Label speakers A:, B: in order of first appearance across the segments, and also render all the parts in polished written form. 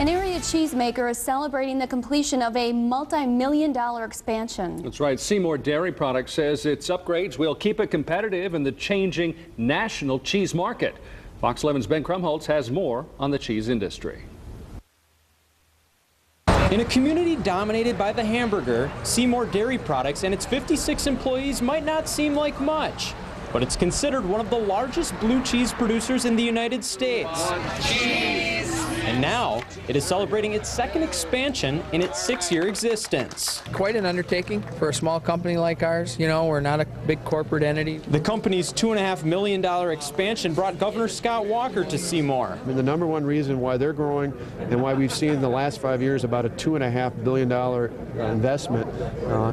A: An area cheesemaker is celebrating the completion of a multi-million-dollar expansion.
B: That's right. Seymour Dairy Products says its upgrades will keep it competitive in the changing national cheese market. Fox 11's Ben Krumholtz has more on the cheese industry.
C: In a community dominated by the hamburger, Seymour Dairy Products and its 56 employees might not seem like much, but it's considered one of the largest blue cheese producers in the United States. And now, it is celebrating its second expansion in its 6-year existence.
D: Quite an undertaking for a small company like ours. You know, we're not a big corporate entity.
C: The company's $2.5 million expansion brought Governor Scott Walker to Seymour.
E: And the number one reason why they're growing and why we've seen in the last 5 years about a $2.5 billion investment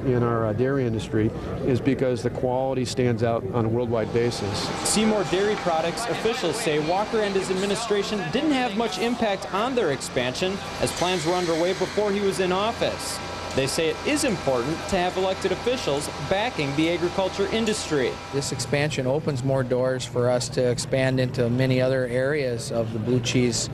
E: in our dairy industry is because the quality stands out on a worldwide basis.
C: Seymour Dairy Products officials say Walker and his administration didn't have much impact on their expansion as plans were underway before he was in office. They say it is important to have elected officials backing the agriculture industry.
D: This expansion opens more doors for us to expand into many other areas of the blue cheese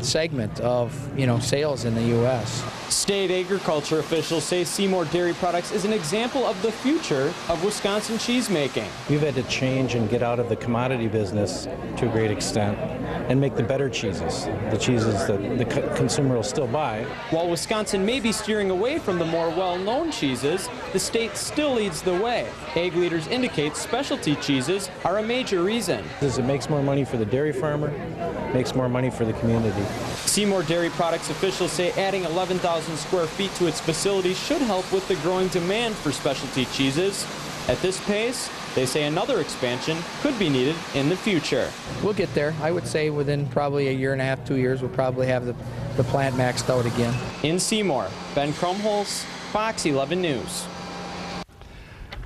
D: segment of, sales in the U.S.
C: State agriculture officials say Seymour Dairy Products is an example of the future of Wisconsin cheesemaking.
F: We've had to change and get out of the commodity business to a great extent and make the better cheeses, the cheeses that the consumer will still buy.
C: While Wisconsin may be steering away from the more well-known cheeses, the state still leads the way. Ag leaders indicate specialty cheeses are a major reason.
F: Because it makes more money for the dairy farmer, makes more money for the community.
C: Seymour Dairy Products officials say adding 11,000 square feet to its facility should help with the growing demand for specialty cheeses. At this pace, they say another expansion could be needed in the future.
D: We'll get there. I would say within probably a year and a half, 2 years, we'll probably have the plant maxed out again.
C: In Seymour, Ben Krumholtz, Fox 11 News.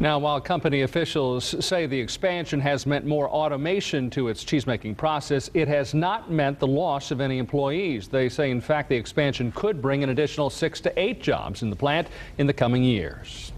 B: Now, while company officials say the expansion has meant more automation to its cheesemaking process, it has not meant the loss of any employees. They say, in fact, the expansion could bring an additional 6 to 8 jobs in the plant in the coming years.